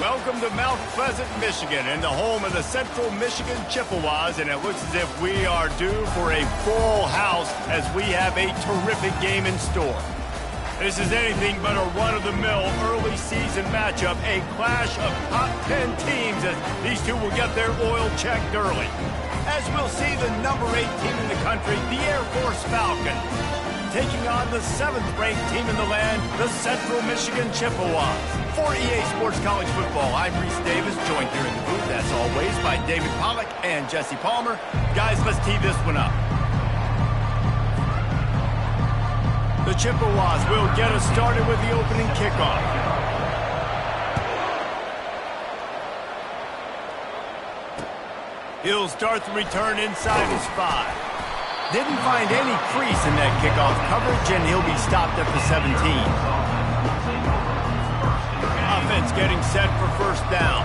Welcome to Mount Pleasant, Michigan, and the home of the Central Michigan Chippewas, and it looks as if we are due for a full house as we have a terrific game in store. This is anything but a run-of-the-mill early season matchup, a clash of top 10 teams as these two will get their oil checked early. As we'll see the number 8 team in the country, the Air Force Falcons, taking on the 7th-ranked team in the land, the Central Michigan Chippewas. For EA Sports College Football, I'm Reese Davis, joined here in the booth, as always, by David Pollack and Jesse Palmer. Guys, let's tee this one up. The Chippewas will get us started with the opening kickoff. He'll start the return inside his 5. Didn't find any crease in that kickoff coverage, and he'll be stopped at the 17. Offense getting set for first down.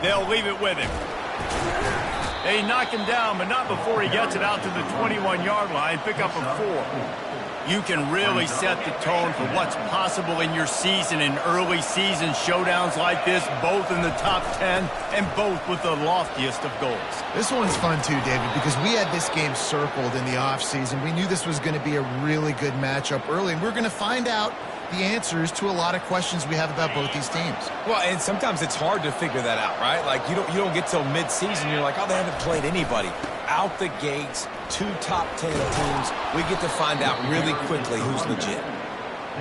They'll leave it with him. They knock him down, but not before he gets it out to the 21-yard line. Pick up a 4. You can really set the tone for what's possible in your season in early season showdowns like this, both in the top 10 and both with the loftiest of goals. This one's fun too, David, because we had this game circled in the offseason. We knew this was going to be a really good matchup early, and we're going to find out the answers to a lot of questions we have about both these teams. Well, and sometimes it's hard to figure that out, right? Like, you don't get till mid-season, you're like, oh, they haven't played anybody. Out the gates, 2 top 10 teams, we get to find out really quickly who's legit.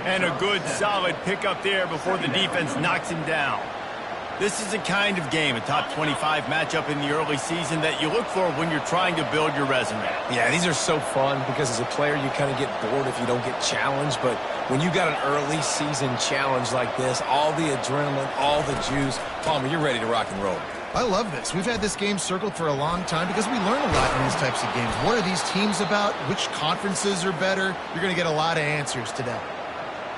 And a good, solid pickup there before the defense knocks him down. This is the kind of game, a top 25 matchup in the early season, that you look for when you're trying to build your resume. Yeah, these are so fun because as a player, you kind of get bored if you don't get challenged. But when you got an early season challenge like this, all the adrenaline, all the juice, Palmer, you're ready to rock and roll. I love this. We've had this game circled for a long time because we learn a lot in these types of games. What are these teams about? Which conferences are better? You're going to get a lot of answers today.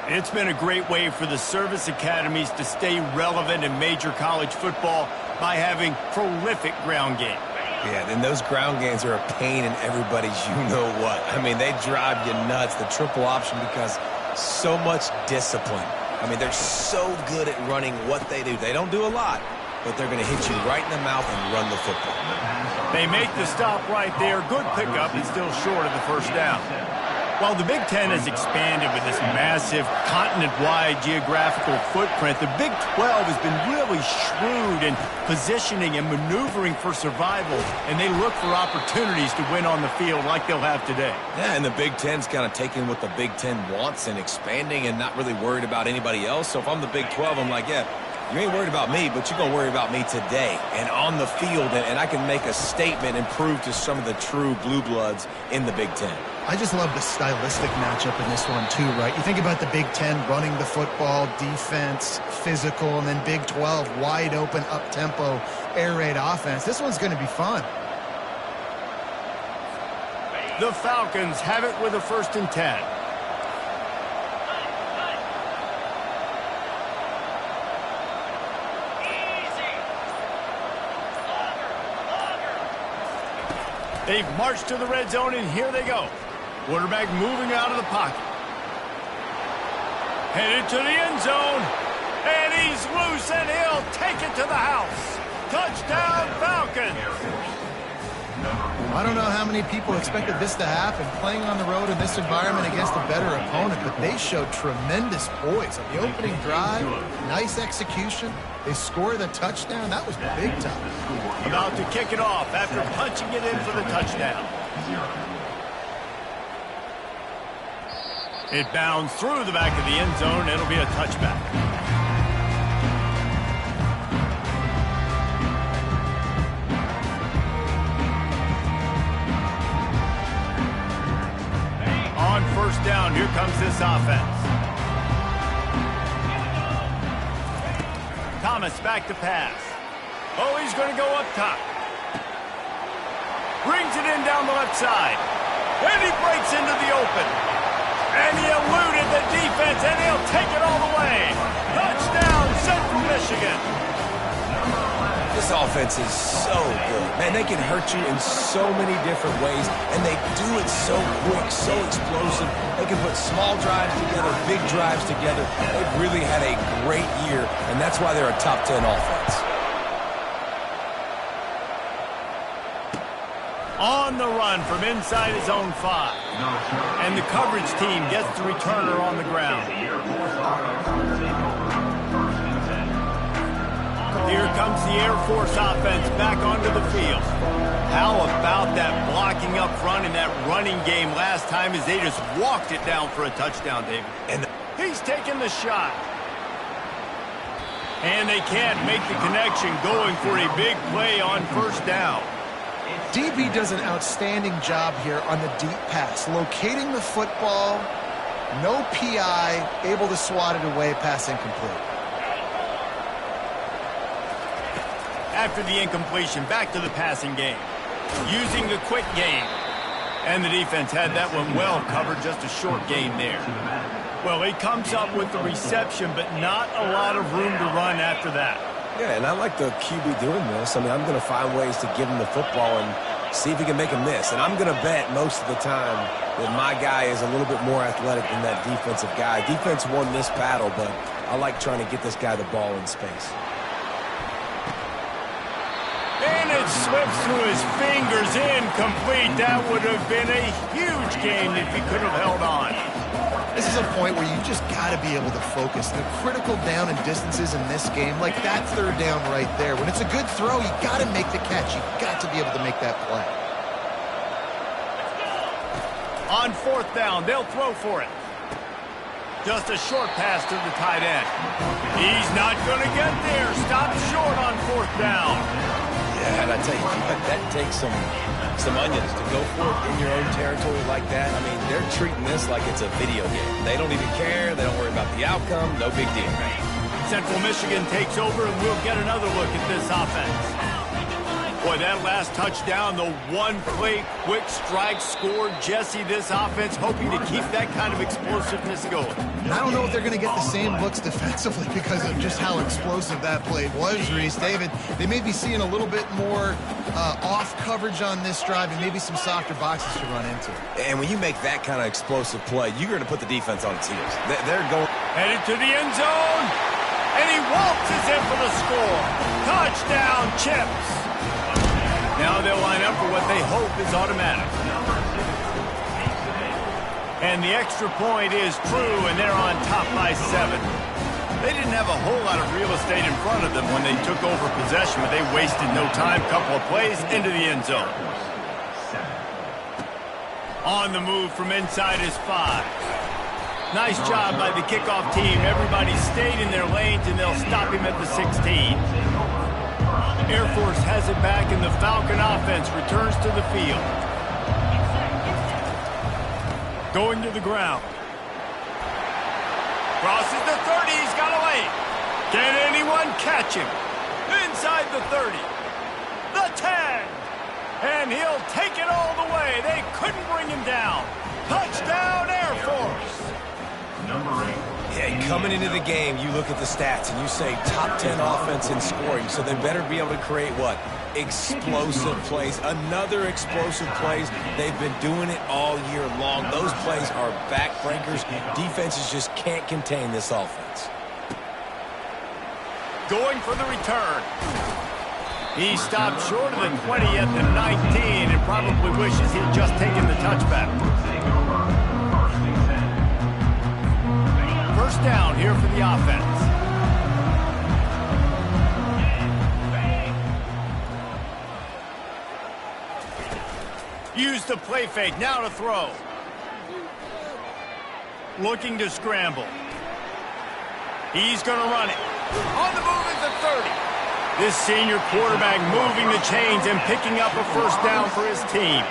It's been a great way for the service academies to stay relevant in major college football by having prolific ground game. Yeah, then those ground games are a pain in everybody's you-know-what. I mean, they drive you nuts, the triple option, because so much discipline. I mean, they're so good at running what they do. They don't do a lot, but they're going to hit you right in the mouth and run the football. They make the stop right there. Good pickup and still short of the first down. While the Big Ten has expanded with this massive continent-wide geographical footprint, the Big 12 has been really shrewd in positioning and maneuvering for survival, and they look for opportunities to win on the field like they'll have today. Yeah, and the Big Ten's kind of taking what the Big Ten wants and expanding and not really worried about anybody else. So if I'm the Big 12, I'm like, yeah, you ain't worried about me, but you're going to worry about me today and on the field, and I can make a statement and prove to some of the true blue bloods in the Big Ten. I just love the stylistic matchup in this one too, right? You think about the Big Ten running the football, defense, physical, and then Big 12 wide open, up-tempo, air raid offense. This one's going to be fun. The Falcons have it with a 1st and 10. They've marched to the red zone, and here they go. Quarterback moving out of the pocket. Headed to the end zone. And he's loose, and he'll take it to the house. Touchdown, Falcons. I don't know how many people expected this to happen, playing on the road in this environment against a better opponent, but they showed tremendous poise on the opening drive. Nice execution. They score the touchdown. That was big time. About to kick it off after punching it in for the touchdown. It bounds through the back of the end zone. It'll be a touchback. On first down, here comes this offense. Thomas back to pass. Oh, he's going to go up top. Brings it in down the left side. And he breaks into the open. And he eluded the defense, and he'll take it all the way. Touchdown, Central Michigan. This offense offense is so good. Man, they can hurt you in so many different ways, and they do it so quick, so explosive. They can put small drives together, big drives together. They've really had a great year, and that's why they're a top 10 offense. On the run from inside his own 5. And the coverage team gets the returner on the ground. Here comes the Air Force offense back onto the field. How about that blocking up front in that running game last time as they just walked it down for a touchdown, David? And he's taking the shot. And they can't make the connection, going for a big play on first down. DB does an outstanding job here on the deep pass, locating the football, no PI, able to swat it away, pass incomplete. After the incompletion, back to the passing game, using the quick game. And the defense had that one well covered, just a short gain there. Well, he comes up with the reception, but not a lot of room to run after that. Yeah, and I like the QB doing this. I mean, I'm going to find ways to give him the football and see if he can make a miss. And I'm going to bet most of the time that my guy is a little bit more athletic than that defensive guy. Defense won this battle, but I like trying to get this guy the ball in space. And it slips through his fingers, incomplete. That would have been a huge game if he could have held on. This is a point where you just got to be able to focus. The critical down and distances in this game, like that third down right there. When it's a good throw, you got to make the catch. You got to be able to make that play. On fourth down, they'll throw for it. Just a short pass to the tight end. He's not going to get there. Stopped short on fourth down. Yeah, and I tell you, that takes some onions to go for it in your own territory like that. I mean, they're treating this like it's a video game. They don't even care. They don't worry about the outcome. No big deal. Central Michigan takes over, and we'll get another look at this offense. Boy, that last touchdown, the one-play quick strike scored. Jesse, this offense hoping to keep that kind of explosiveness going. And I don't know if they're going to get the same looks defensively because of just how explosive that play was, Reese. David, they may be seeing a little bit more off coverage on this drive and maybe some softer boxes to run into. And when you make that kind of explosive play, you're going to put the defense on its heels. They're going... Headed to the end zone, and he waltzes in for the score. Touchdown, Chips. Now they'll line up for what they hope is automatic. And the extra point is true, and they're on top by 7. They didn't have a whole lot of real estate in front of them when they took over possession, but they wasted no time. Couple of plays into the end zone. On the move from inside his 5. Nice job by the kickoff team. Everybody stayed in their lanes, and they'll stop him at the 16. Air Force has it back, and the Falcon offense returns to the field. Going to the ground. Crosses the 30. He's got away. Can anyone catch him? Inside the 30. The 10. And he'll take it all the way. They couldn't bring him down. Touchdown, Air Force. Number 8. Yeah, coming into the game, you look at the stats and you say top 10 offense in scoring, so they better be able to create what? Explosive plays. Another explosive plays. They've been doing it all year long. Those plays are backbreakers. Defenses just can't contain this offense. Going for the return. He stopped short of the 20 at the 19 and probably wishes he'd just taken the touchback. First down here for the offense. Use the play fake, now to throw. Looking to scramble. He's going to run it. On the move at the 30. This senior quarterback moving the chains and picking up a first down for his team.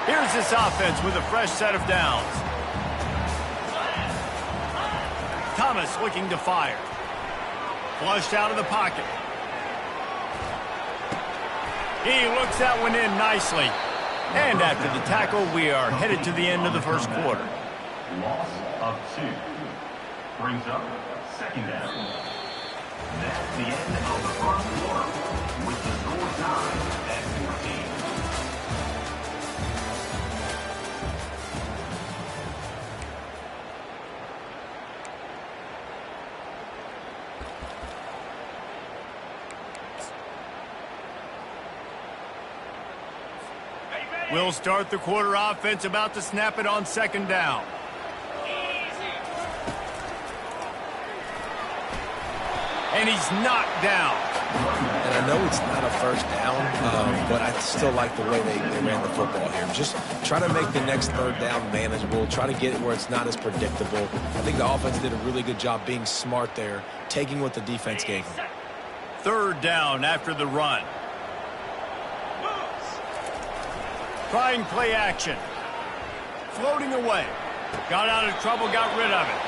Here's this offense with a fresh set of downs. Thomas looking to fire. Flushed out of the pocket. He looks that one in nicely. And after the tackle, we are headed to the end of the first quarter. Loss of 2. Brings up second down. That's the end of the first quarter with the score We'll start the quarter offense, about to snap it on second down. And he's knocked down. And I know it's not a first down, but I still like the way they ran the football here. Just try to make the next third down manageable. Try to get it where it's not as predictable. I think the offense did a really good job being smart there, taking what the defense gave them. Third down after the run. Trying play action. Floating away. Got out of trouble, got rid of it.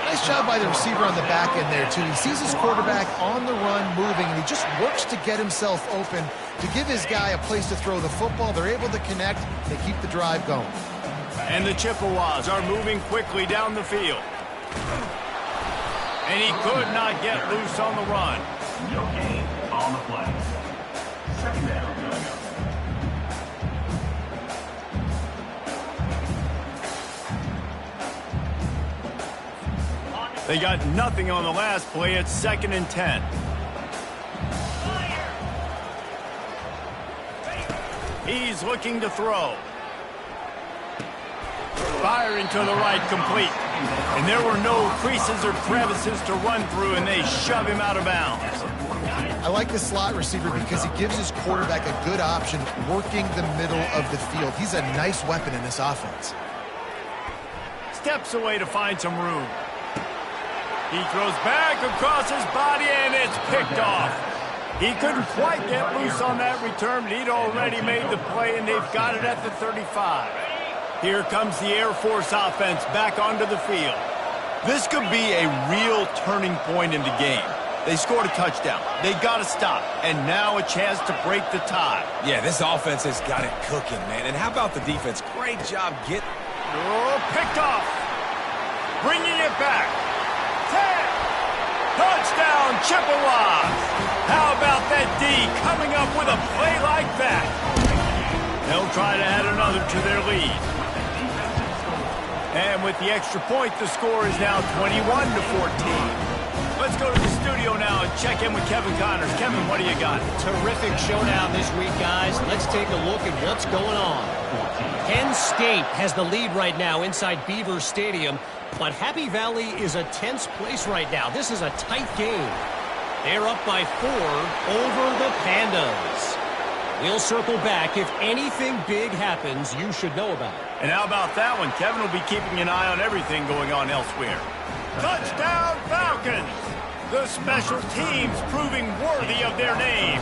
Nice job by the receiver on the back end there, too. He sees his quarterback on the run moving, and he just works to get himself open to give his guy a place to throw the football. They're able to connect, and they keep the drive going. And the Chippewas are moving quickly down the field. And he could not get loose on the run. No gain on the play. Second down. They got nothing on the last play. It's 2nd and 10. He's looking to throw. Firing to the right, complete. And there were no creases or crevices to run through, and they shove him out of bounds. I like the slot receiver because he gives his quarterback a good option working the middle of the field. He's a nice weapon in this offense. Steps away to find some room. He throws back across his body, and it's picked off. He couldn't quite get loose on that return, but he'd already made the play, and they've got it at the 35. Here comes the Air Force offense back onto the field. This could be a real turning point in the game. They scored a touchdown. They got to stop, and now a chance to break the tie. Yeah, this offense has got it cooking, man. And how about the defense? Great job getting... Oh, picked off. Bringing it back. 10. Touchdown, Chippewas. How about that D coming up with a play like that? They'll try to add another to their lead. And with the extra point, the score is now 21-14. Let's go to the studio now and check in with Kevin Connors. Kevin, what do you got? Terrific showdown this week, guys. Let's take a look at what's going on. Penn State has the lead right now inside Beaver Stadium, but Happy Valley is a tense place right now. This is a tight game. They're up by 4 over the Pandas. We'll circle back. If anything big happens, you should know about it. And how about that one? Kevin will be keeping an eye on everything going on elsewhere. Touchdown, Falcons! The special teams proving worthy of their name.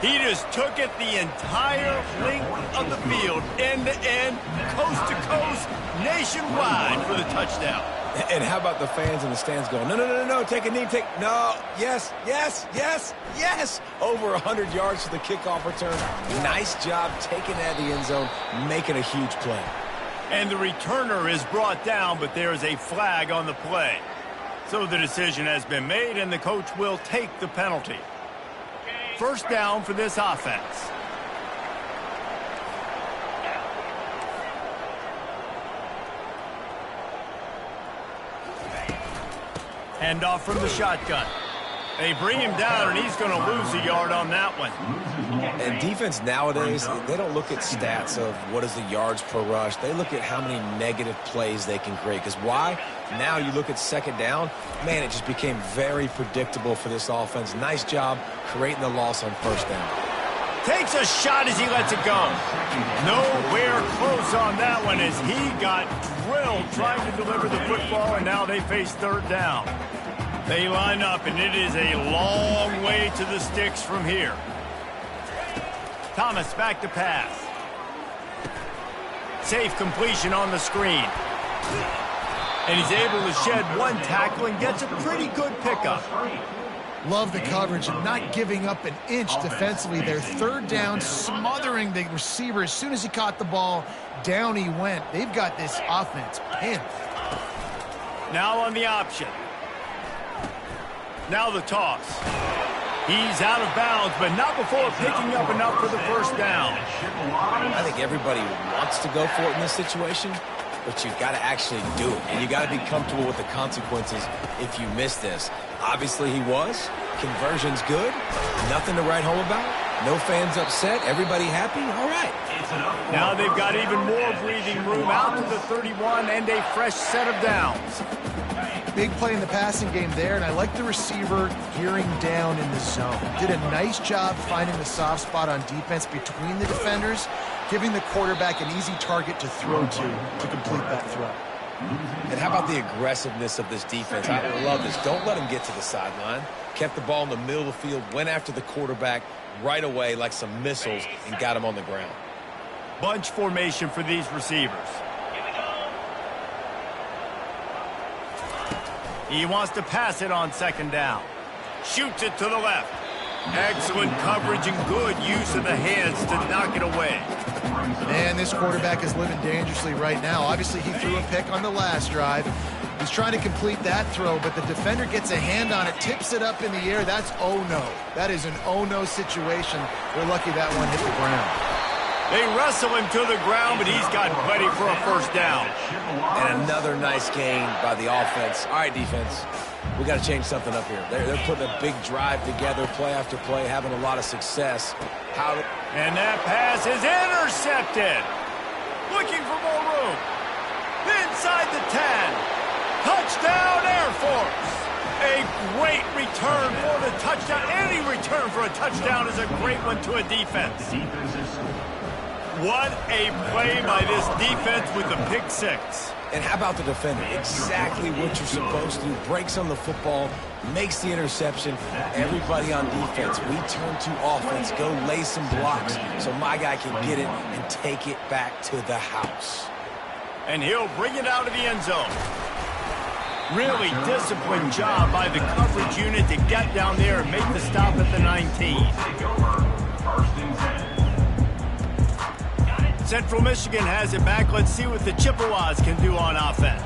He just took it the entire length of the field, end to end, coast to coast, nationwide for the touchdown. And how about the fans in the stands going, no, no, no, no, no, take a knee, no, yes, yes, yes, yes. Over 100 yards to the kickoff return. Nice job taking that to the end zone, making a huge play. And the returner is brought down, but there is a flag on the play. So the decision has been made, and the coach will take the penalty. First down for this offense. Handoff from the shotgun. They bring him down, and he's going to lose a yard on that one. And defense nowadays, they don't look at stats of what is the yards per rush. They look at how many negative plays they can create. Because why? Now you look at second down, man, it just became very predictable for this offense. Nice job creating the loss on first down. Takes a shot as he lets it go. Nowhere close on that one as he got drilled trying to deliver the football, and now they face third down. They line up, and it is a long way to the sticks from here. Thomas back to pass. Safe completion on the screen. And he's able to shed one tackle and gets a pretty good pickup. Love the coverage and not giving up an inch defensively. Their third down, smothering the receiver. As soon as he caught the ball, down he went. They've got this offense pinned. Now on the option. Now the toss. He's out of bounds, but not before picking up enough for the first down. I think everybody wants to go for it in this situation, but you've got to actually do it, and you got to be comfortable with the consequences if you miss this. Obviously, he was. Conversion's good. Nothing to write home about. No fans upset. Everybody happy. All right. Now they've got even more breathing room out to the 31 and a fresh set of downs. Big play in the passing game there, and I like the receiver gearing down in the zone. Did a nice job finding the soft spot on defense between the defenders, giving the quarterback an easy target to throw to complete that throw. And how about the aggressiveness of this defense? I love this. Don't let them get to the sideline. Kept the ball in the middle of the field, went after the quarterback right away like some missiles, and got him on the ground. Bunch formation for these receivers. He wants to pass it on second down. Shoots it to the left. Excellent coverage and good use of the hands to knock it away. Man, this quarterback is living dangerously right now. Obviously, he threw a pick on the last drive. He's trying to complete that throw, but the defender gets a hand on it, tips it up in the air. That's oh-no. That is an oh-no situation. We're lucky that one hit the ground. They wrestle him to the ground, but he's got plenty for a first down. And another nice gain by the offense. All right, defense, we got to change something up here. They're putting a big drive together, play after play, having a lot of success. And that pass is intercepted. Looking for more room. Inside the 10. Touchdown, Air Force. A great return for the touchdown. Any return for a touchdown is a great one to a defense. What a play by this defense with the pick six. And how about the defender? Exactly what you're supposed to do. Breaks on the football, makes the interception. Everybody on defense, we turn to offense. Go lay some blocks so my guy can get it and take it back to the house. And he'll bring it out of the end zone. Really disciplined job by the coverage unit to get down there and make the stop at the 19. Central Michigan has it back. Let's see what the Chippewas can do on offense.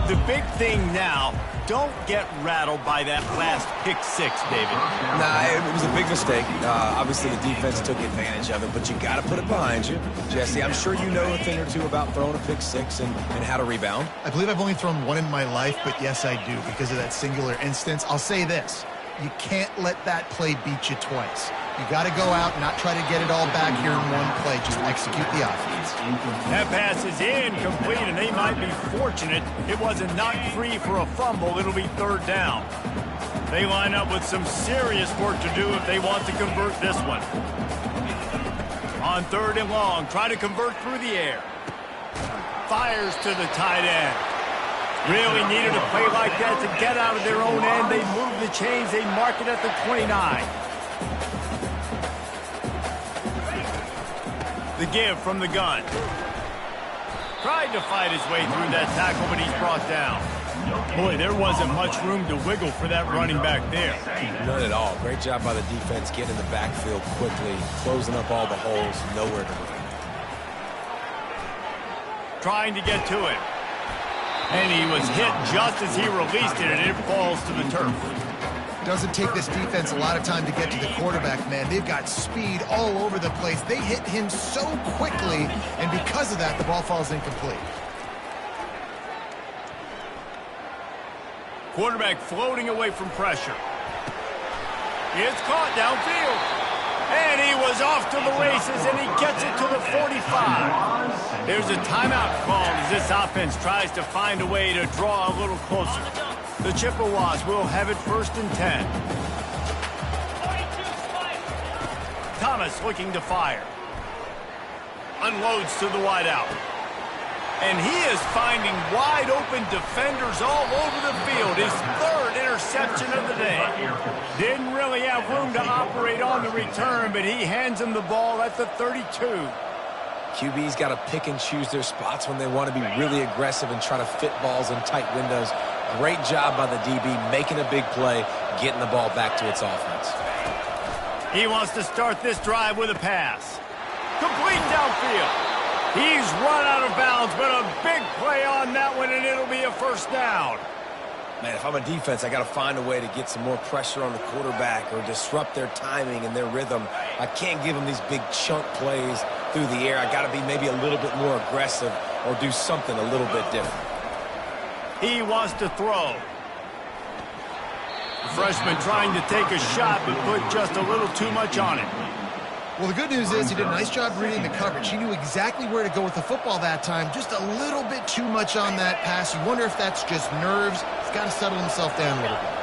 The big thing now, don't get rattled by that last pick six, David. Nah, it was a big mistake. Obviously, the defense took advantage of it, but you got to put it behind you. Jesse, I'm sure you know a thing or two about throwing a pick six and how to rebound. I believe I've only thrown one in my life, but yes, I do because of that singular instance. I'll say this. You can't let that play beat you twice. You got to go out and not try to get it all back here in one play. Just execute the offense. That pass is incomplete, and they might be fortunate it wasn't knocked free for a fumble. It'll be third down. They line up with some serious work to do if they want to convert this one. On third and long, try to convert through the air. Fires to the tight end. Really needed a play like that to get out of their own end. They move the chains. They mark it at the 29. The give from the gun. Tried to fight his way through that tackle, but he's brought down. Boy, there wasn't much room to wiggle for that running back there. None at all. Great job by the defense getting in the backfield quickly, closing up all the holes, nowhere to run. Trying to get to it. And he was hit just as he released it, and it falls to the turf. Doesn't take this defense a lot of time to get to the quarterback, man. They've got speed all over the place. They hit him so quickly, and because of that, the ball falls incomplete. Quarterback floating away from pressure. It's caught downfield. And he was off to the races, and he gets it to the 45. There's a timeout called as this offense tries to find a way to draw a little closer. The Chippewas will have it first and 10. Thomas looking to fire. Unloads to the wideout. And he is finding wide-open defenders all over the field. His third interception of the day. Didn't really have room to operate on the return, but he hands him the ball at the 32. QB's got to pick and choose their spots when they want to be really aggressive and try to fit balls in tight windows. Great job by the DB, making a big play, getting the ball back to its offense. He wants to start this drive with a pass. Complete downfield. He's run out of bounds, but a big play on that one, and it'll be a first down. Man, if I'm a defense, I got to find a way to get some more pressure on the quarterback or disrupt their timing and their rhythm. I can't give them these big chunk plays through the air. I got to be maybe a little bit more aggressive or do something a little bit different. He wants to throw. The freshman trying to take a shot, but put just a little too much on it. Well, the good news is he did a nice job reading the coverage. He knew exactly where to go with the football that time. Just a little bit too much on that pass. You wonder if that's just nerves. He's got to settle himself down a little bit.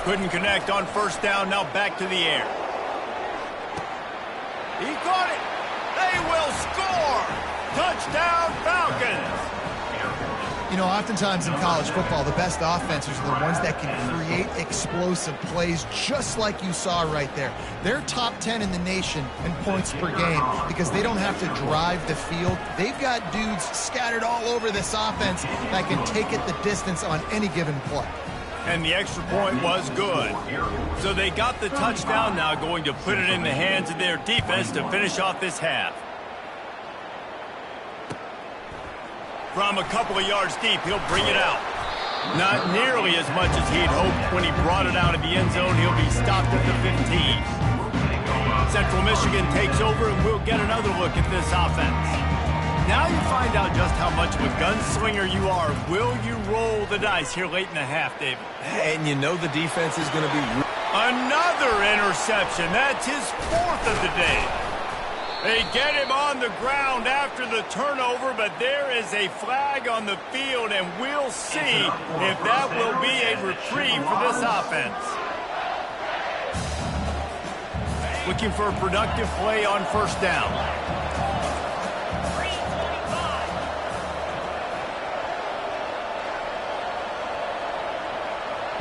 Couldn't connect on first down. Now back to the air. He got it. They will score. Touchdown, Falcons. You know, oftentimes in college football, the best offenses are the ones that can create explosive plays just like you saw right there. They're top 10 in the nation in points per game because they don't have to drive the field. They've got dudes scattered all over this offense that can take it the distance on any given play. And the extra point was good. So they got the touchdown, now going to put it in the hands of their defense to finish off this half. From a couple of yards deep, he'll bring it out. Not nearly as much as he'd hoped when he brought it out of the end zone. He'll be stopped at the 15. Central Michigan takes over, and we'll get another look at this offense. Now you find out just how much of a gunslinger you are. Will you roll the dice here late in the half, David? And you know the defense is going to be... Another interception. That's his fourth of the day. They get him on the ground after the turnover, but there is a flag on the field, and we'll see if that will be a reprieve for this offense. Looking for a productive play on first down.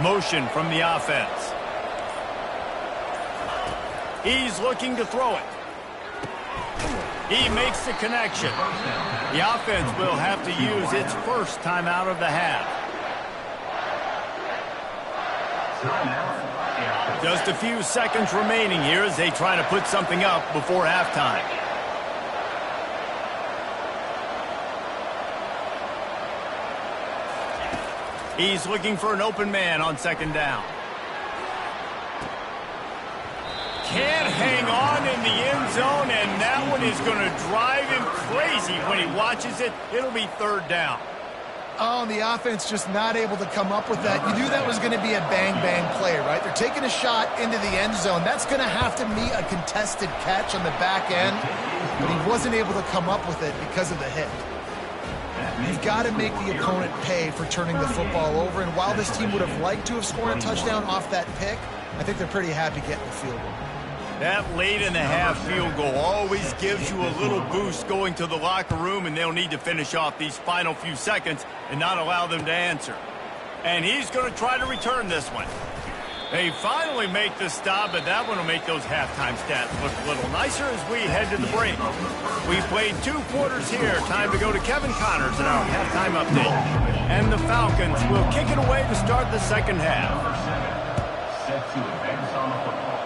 Motion from the offense. He's looking to throw it. He makes the connection. The offense will have to use its first timeout of the half. Just a few seconds remaining here as they try to put something up before halftime. He's looking for an open man on second down. Can't hang on in the end zone, and that one is going to drive him crazy when he watches it. It'll be third down. Oh, and the offense just not able to come up with that. You knew that was going to be a bang-bang play, right? They're taking a shot into the end zone. That's going to have to be a contested catch on the back end, but he wasn't able to come up with it because of the hit. You've got to make the opponent pay for turning the football over, and while this team would have liked to have scored a touchdown off that pick, I think they're pretty happy getting the field goal. That late in the half field goal always gives you a little boost going to the locker room, and they'll need to finish off these final few seconds and not allow them to answer. And he's going to try to return this one. They finally make the stop, but that one will make those halftime stats look a little nicer as we head to the break. We played 2 quarters here. Time to go to Kevin Connors in our halftime update. And the Falcons will kick it away to start the second half. Set to advance on the football.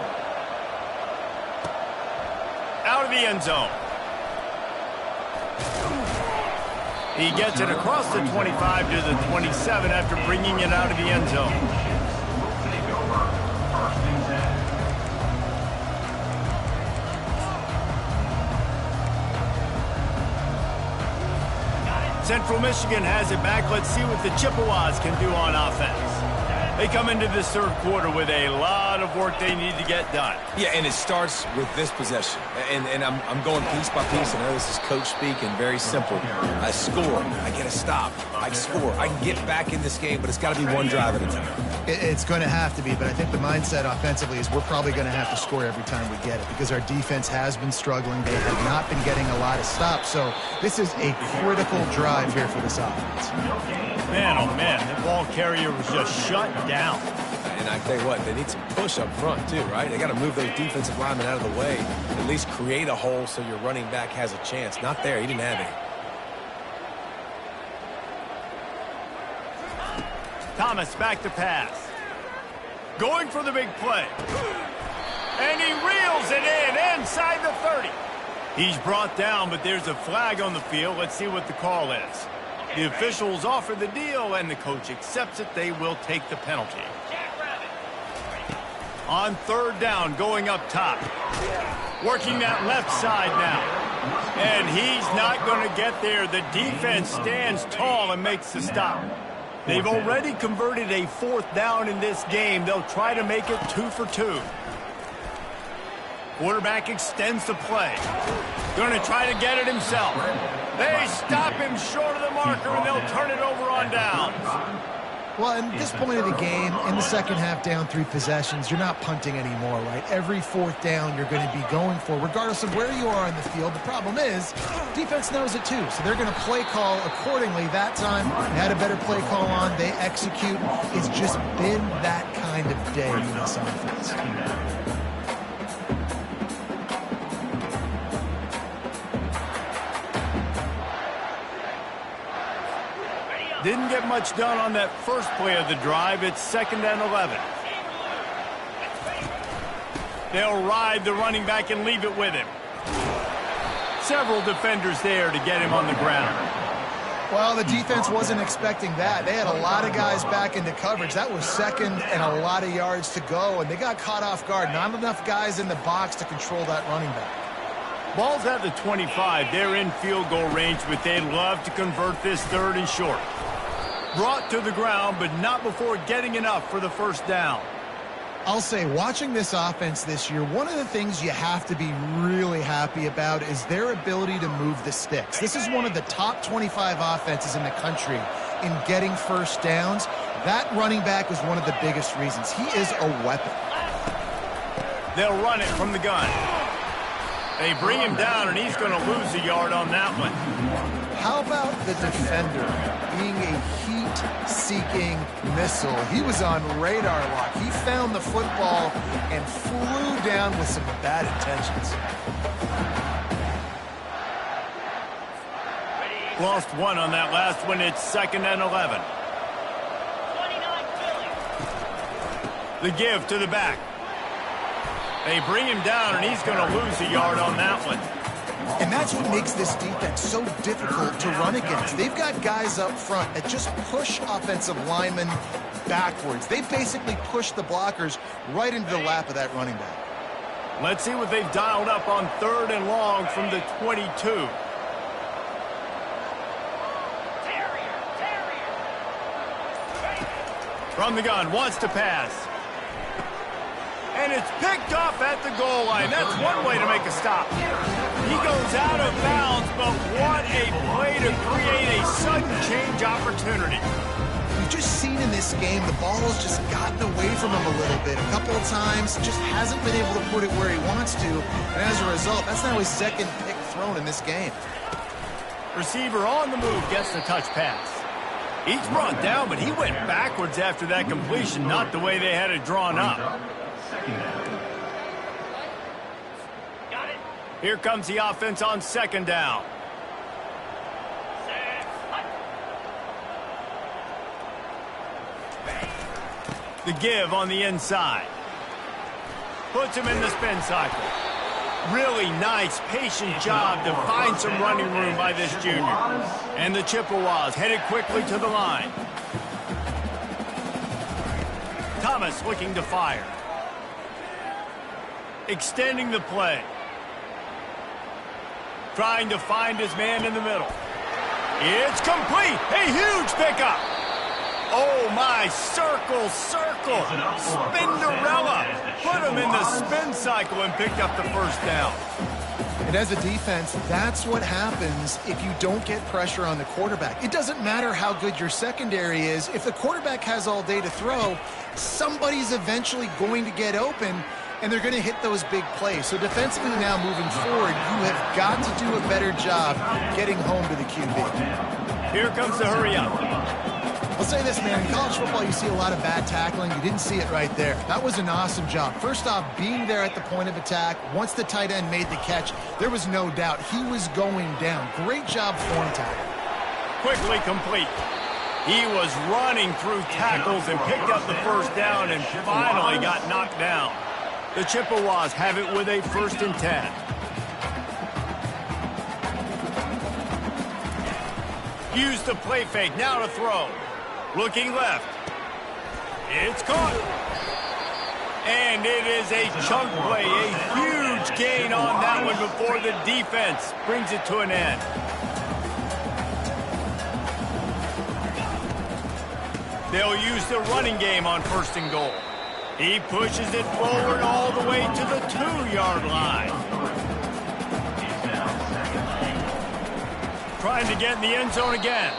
Out of the end zone. He gets it across the 25 to the 27 after bringing it out of the end zone. Take over. First and 10. Central Michigan has it back. Let's see what the Chippewas can do on offense. They come into this third quarter with a lot of work they need to get done. Yeah, and it starts with this possession. And I'm going piece by piece. I know this is coach speak and very simple. I score. I get a stop. I score. I can get back in this game, but it's got to be one drive at a time. It's going to have to be, but I think the mindset offensively is we're probably going to have to score every time we get it because our defense has been struggling. They have not been getting a lot of stops, so this is a critical drive here for this offense. Man, oh man, the ball carrier was just shut down. And I tell you what, they need some push up front too, right? They got to move those defensive linemen out of the way, at least create a hole so your running back has a chance. Not there, he didn't have any. Thomas back to pass. Going for the big play. And he reels it in inside the 30. He's brought down, but there's a flag on the field. Let's see what the call is. The officials offer the deal, and the coach accepts it. They will take the penalty. On third down, going up top. Working that left side now. And he's not going to get there. The defense stands tall and makes the stop. They've already converted a fourth down in this game. They'll try to make it 2 for 2. Quarterback extends the play. Going to try to get it himself. They stop him short of the marker, and they'll turn it over on downs. Well, at this point of the game, in the second half, down 3 possessions, you're not punting anymore, right? Every fourth down you're going to be going for, regardless of where you are in the field. The problem is, defense knows it too, so they're going to play call accordingly. That time, they had a better play call on. They execute. It's just been that kind of day in this offense. Didn't get much done on that first play of the drive. It's 2nd and 11. They'll ride the running back and leave it with him. Several defenders there to get him on the ground. Well, the defense wasn't expecting that. They had a lot of guys back into coverage. That was second and a lot of yards to go, and they got caught off guard. Not enough guys in the box to control that running back. Ball's at the 25. They're in field goal range, but they'd love to convert this 3rd and short. Brought to the ground, but not before getting enough for the first down. I'll say, watching this offense this year, one of the things you have to be really happy about is their ability to move the sticks. This is one of the top 25 offenses in the country in getting first downs. That running back is one of the biggest reasons. He is a weapon. They'll run it from the gun. They bring him down, and he's going to lose a yard on that one. How about the defender being a heat-seeking missile? He was on radar lock. He found the football and flew down with some bad intentions. Lost one on that last one. It's 2nd and 11. The give to the back. They bring him down, and he's going to lose a yard on that one. And that's what makes this defense so difficult to run against. They've got guys up front that just push offensive linemen backwards. They basically push the blockers right into the lap of that running back. Let's see what they've dialed up on 3rd and long from the 22. From the gun, wants to pass. And it's picked off at the goal line. That's one way to make a stop. He goes out of bounds, but what a play to create a sudden change opportunity. We've just seen in this game, the ball has just gotten away from him a little bit. A couple of times, just hasn't been able to put it where he wants to. And as a result, that's now his 2nd pick thrown in this game. Receiver on the move gets the touch pass. He's brought down, but he went backwards after that completion, not the way they had it drawn up. Here comes the offense on 2nd down. The give on the inside. Puts him in the spin cycle. Really nice, patient job to find some running room by this junior. And the Chippewas headed quickly to the line. Thomas looking to fire. Extending the play. Trying to find his man in the middle. It's complete. A huge pickup. Oh, my. Circle. Spinderella. Put him in the spin cycle and picked up the first down. And as a defense, that's what happens if you don't get pressure on the quarterback. It doesn't matter how good your secondary is. If the quarterback has all day to throw, somebody's eventually going to get open, and they're going to hit those big plays. So defensively now moving forward, you have got to do a better job getting home to the QB. Here comes the hurry up. I'll say this, man. In college football, you see a lot of bad tackling. You didn't see it right there. That was an awesome job. First off, being there at the point of attack. Once the tight end made the catch, there was no doubt he was going down. Great job form tackle. Quickly complete. He was running through tackles and picked up the first down and finally got knocked down. The Chippewas have it with a 1st and 10. Use the play fake, now to throw. Looking left. It's caught. And it is a chunk play, a huge gain on that one before the defense brings it to an end. They'll use the running game on 1st and goal. He pushes it forward all the way to the 2-yard line. Trying to get in the end zone again.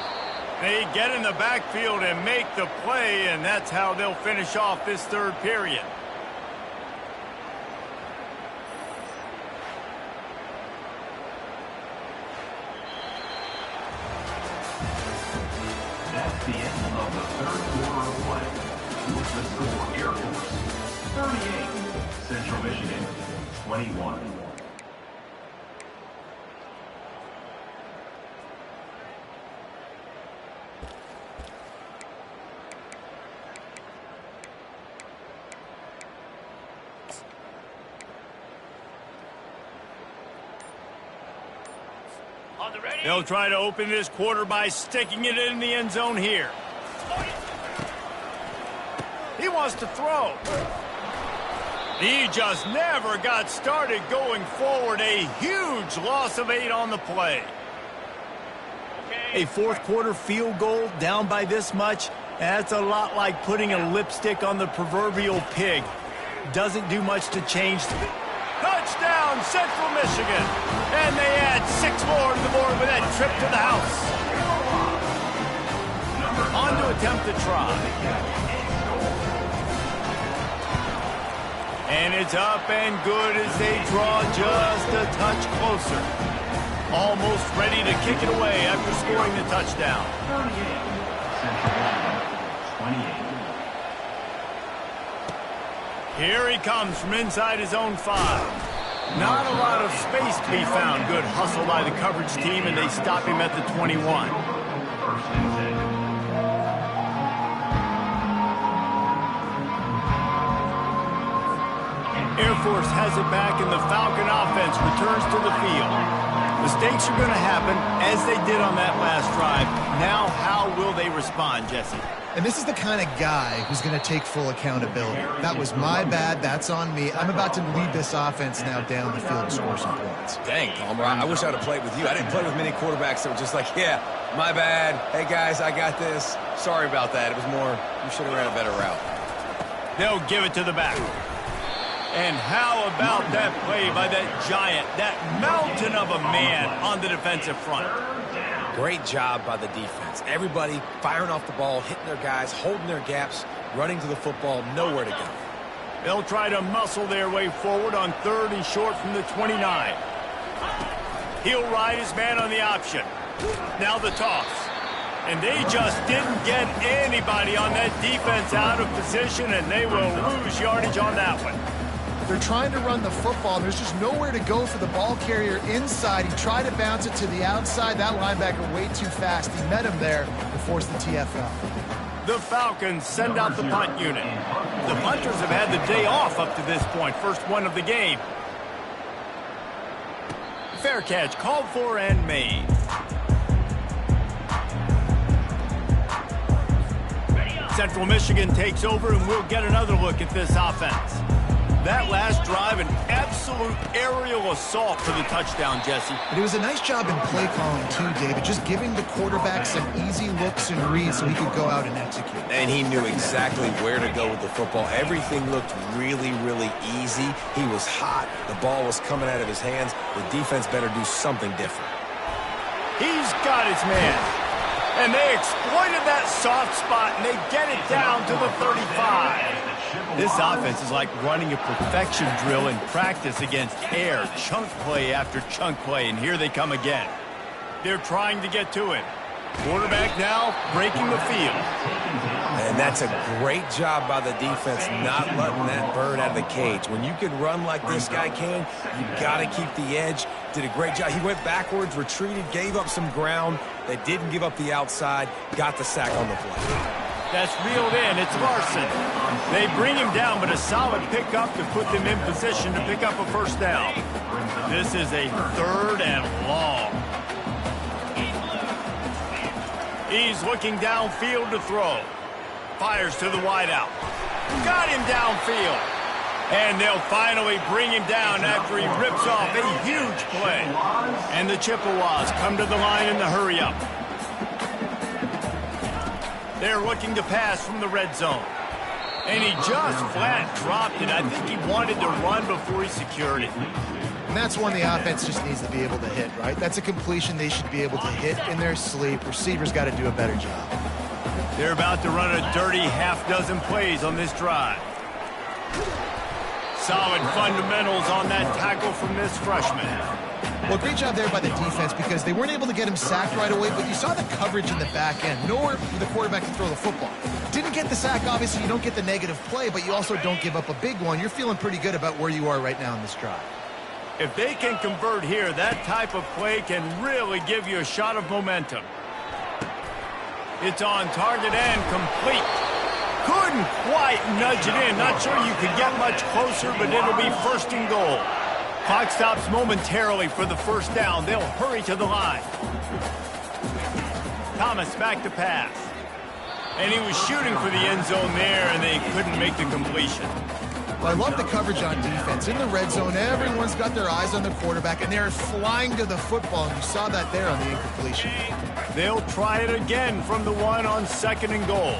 They get in the backfield and make the play, and that's how they'll finish off this 3rd period. That's the end of the 3rd quarter of play. With the score, Air Force 38, Central Michigan 21. They'll try to open this quarter by sticking it in the end zone here. He wants to throw. He just never got started going forward. A huge loss of 8 on the play. A 4th quarter field goal down by this much, that's a lot like putting a lipstick on the proverbial pig. Doesn't do much to change. Touchdown, Central Michigan. And they add 6 more to the board with that trip to the house. On to attempt the try. And it's up and good as they draw just a touch closer. Almost ready to kick it away after scoring the touchdown. 28. Here he comes from inside his own 5. Not a lot of space to be found. Good hustle by the coverage team, and they stop him at the 21. 1st and 10. Air Force has it back, and the Falcon offense returns to the field. Mistakes are going to happen, as they did on that last drive. Now, how will they respond, Jesse? And this is the kind of guy who's going to take full accountability. That was my bad. That's on me. I'm about to lead this offense now down the field and score some points. Dang, Palmer, I wish I'd have played with you. I didn't play with many quarterbacks that were just like, yeah, my bad. Hey, guys, I got this. Sorry about that. It was more, you should have ran a better route. They'll give it to the back. And how about that play by that giant, that mountain of a man on the defensive front? Great job by the defense. Everybody firing off the ball, hitting their guys, holding their gaps, running to the football, nowhere to go. They'll try to muscle their way forward on 3rd and short from the 29. He'll ride his man on the option. Now the toss. And they just didn't get anybody on that defense out of position, and they will lose yardage on that one. They're trying to run the football. There's just nowhere to go for the ball carrier inside. He tried to bounce it to the outside. That linebacker way too fast. He met him there and forced the TFL. The Falcons send out the punt unit. The punters have had the day off up to this point. First one of the game. Fair catch called for and made. Central Michigan takes over, and we'll get another look at this offense. That last drive, an absolute aerial assault for the touchdown, Jesse. But it was a nice job in play calling too, David, just giving the quarterback some easy looks and reads so he could go out and execute. And he knew exactly where to go with the football. Everything looked really, really easy. He was hot. The ball was coming out of his hands. The defense better do something different. He's got his man. And they exploited that soft spot, and they get it down to the 35. This offense is like running a perfection drill in practice against air, chunk play after chunk play, and here they come again. They're trying to get to it. Quarterback now breaking the field. And that's a great job by the defense not letting that bird out of the cage. When you can run like this guy can, you got to keep the edge. Did a great job. He went backwards, retreated, gave up some ground. They didn't give up the outside, got the sack on the play. That's reeled in. It's Larson. They bring him down, but a solid pickup to put them in position to pick up a first down. This is a 3rd and long. He's looking downfield to throw. Fires to the wideout. Got him downfield. And they'll finally bring him down after he rips off a huge play. And the Chippewas come to the line in the hurry-up. They're looking to pass from the red zone. And he just flat dropped it. I think he wanted to run before he secured it. And that's one the offense just needs to be able to hit, right? That's a completion they should be able to hit in their sleep. Receivers got to do a better job. They're about to run a dirty half-dozen plays on this drive. Solid fundamentals on that tackle from this freshman. Well, great job there by the defense because they weren't able to get him sacked right away, but you saw the coverage in the back end. Nowhere for the quarterback to throw the football. Didn't get the sack, obviously. You don't get the negative play, but you also don't give up a big one. You're feeling pretty good about where you are right now in this drive. If they can convert here, that type of play can really give you a shot of momentum. It's on target and complete. Couldn't quite nudge it in. Not sure you could get much closer, but it'll be 1st and goal. Clock stops momentarily for the first down. They'll hurry to the line. Thomas back to pass. And he was shooting for the end zone there, and they couldn't make the completion. Well, I love the coverage on defense. In the red zone, everyone's got their eyes on the quarterback, and they're flying to the football, and you saw that there on the incompletion. They'll try it again from the one on 2nd and goal.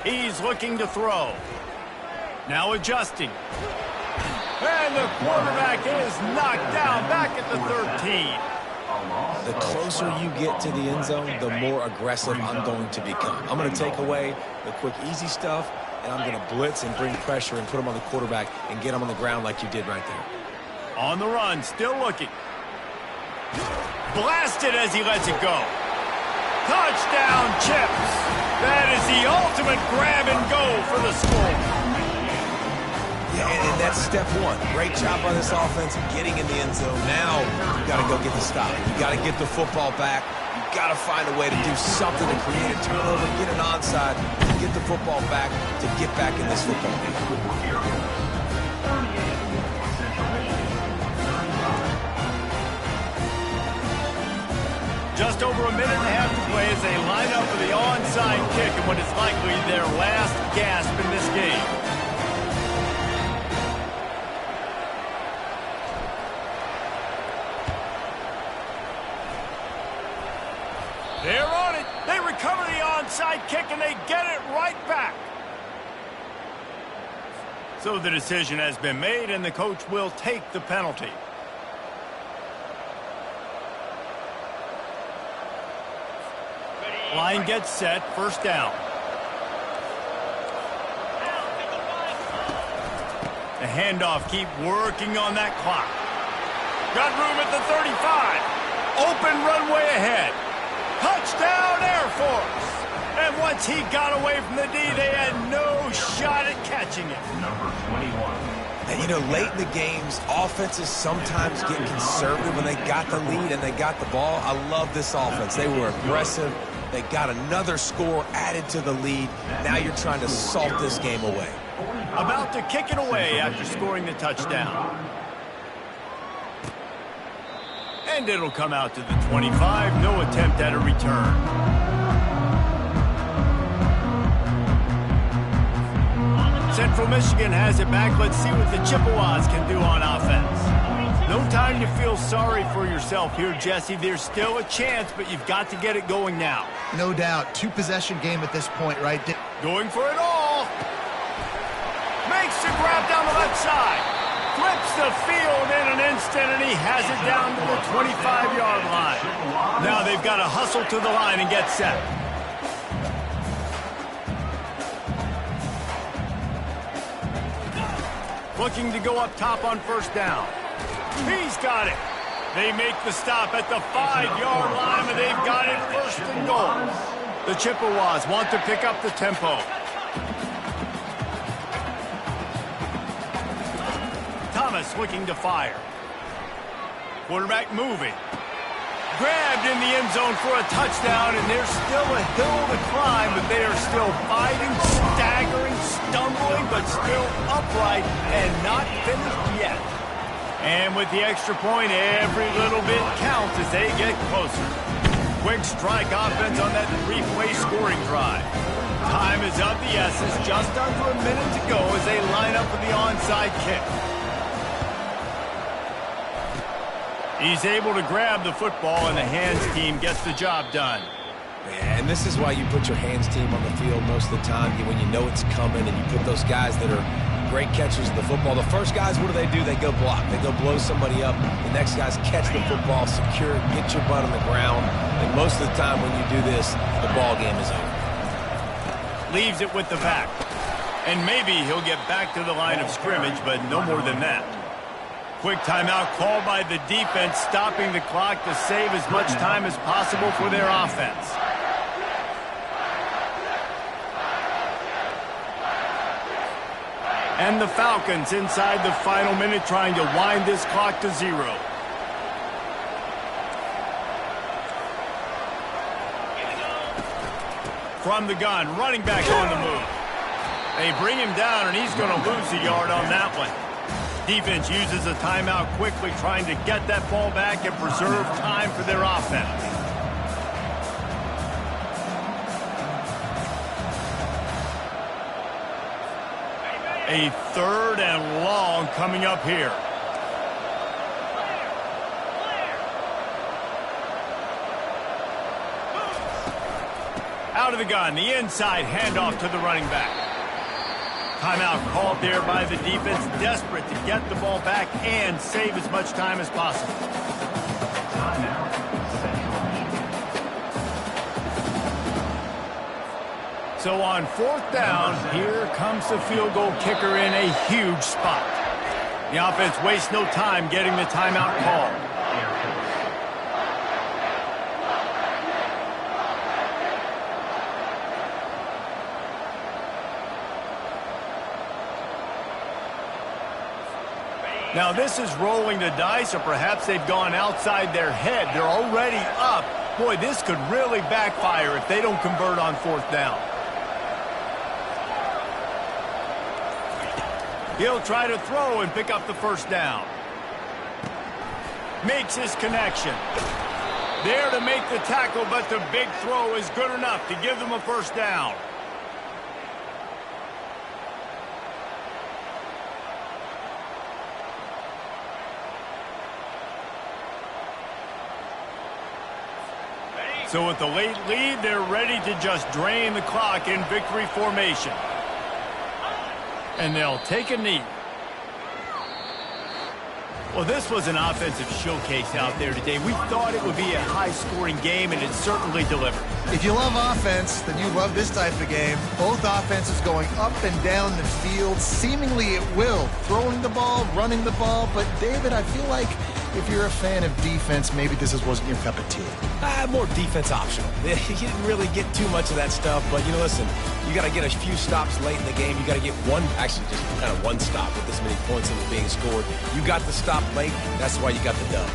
He's looking to throw. Now adjusting. And the quarterback is knocked down back at the 13. The closer you get to the end zone, the more aggressive I'm going to become. I'm going to take away the quick, easy stuff, and I'm going to blitz and bring pressure and put him on the quarterback and get him on the ground like you did right there. On the run, still looking. Blasted as he lets it go. Touchdown, Chips. That is the ultimate grab and go for the score. Yeah, and that's step one. Great job by this offense getting in the end zone. Now you got to go get the stop. You got to get the football back. You got to find a way to do something to create a turnover, get an onside, get the football back to get back in this football game. Just over a minute and a half to play as they line up for the onside kick and what is likely their last gasp in this game. They're on it. They recover the onside kick and they get it right back. So the decision has been made and the coach will take the penalty. Line gets set, 1st down. The handoff, keep working on that clock. Got room at the 35. Open runway ahead. Touchdown, Air Force. And once he got away from the D, they had no shot at catching it. Number 21. And, you know, late in the games, offenses sometimes get conservative when they got the lead and they got the ball. I love this offense. They were aggressive. They got another score added to the lead. Now you're trying to salt this game away. About to kick it away after scoring the touchdown. And it'll come out to the 25. No attempt at a return. Central Michigan has it back. Let's see what the Chippewas can do on offense. No time to feel sorry for yourself here, Jesse. There's still a chance, but you've got to get it going now. No doubt. 2-possession game at this point, right? Going for it all. Makes the grab down the left side. Flips the field in an instant, and he has it down to the 25-yard line. Now they've got to hustle to the line and get set. Looking to go up top on 1st down. He's got it. They make the stop at the 5-yard line, and they've got it 1st and goal. The Chippewas want to pick up the tempo. Thomas looking to fire. Quarterback moving. Grabbed in the end zone for a touchdown, and there's still a hill to climb, but they are still fighting, staggering, stumbling, but still upright and not finished yet. And with the extra point, every little bit counts as they get closer. Quick strike offense on that three-play scoring drive. Time is of the essence, just under a minute to go as they line up for the onside kick. He's able to grab the football, and the hands team gets the job done. And this is why you put your hands team on the field most of the time, when you know it's coming, and you put those guys that are great catchers of the football. The first guys, what do? They go block. They go blow somebody up. The next guys catch the football, secure it, get your butt on the ground. And most of the time when you do this, the ball game is over. Leaves it with the back. And maybe he'll get back to the line of scrimmage, but no more than that. Quick timeout called by the defense, stopping the clock to save as much time as possible for their offense. And the Falcons inside the final minute trying to wind this clock to 0. From the gun, running back on the move. They bring him down, and he's going to lose a yard on that one. Defense uses a timeout quickly, trying to get that ball back and preserve time for their offense. A 3rd and long coming up here. Out of the gun, the inside handoff to the running back. Timeout called there by the defense, desperate to get the ball back and save as much time as possible. Timeout, Central Michigan. So on 4th down, here comes the field goal kicker in a huge spot. The offense wastes no time getting the timeout called. Now this is rolling the dice, or perhaps they've gone outside their head. They're already up. Boy, this could really backfire if they don't convert on 4th down. He'll try to throw and pick up the first down. Makes his connection. There to make the tackle, but the big throw is good enough to give them a first down. So with the late lead, they're ready to just drain the clock in victory formation. And they'll take a knee. Well, this was an offensive showcase out there today. We thought it would be a high-scoring game, and it certainly delivered. If you love offense, then you love this type of game. Both offenses going up and down the field, seemingly at will. Throwing the ball, running the ball. But, David, I feel like if you're a fan of defense, maybe this wasn't your cup of tea. More defense optional. You didn't really get too much of that stuff, but, listen, you got to get a few stops late in the game. You got to get just kind of one stop with this many points that were being scored. You got the stop late. That's why you got the dub.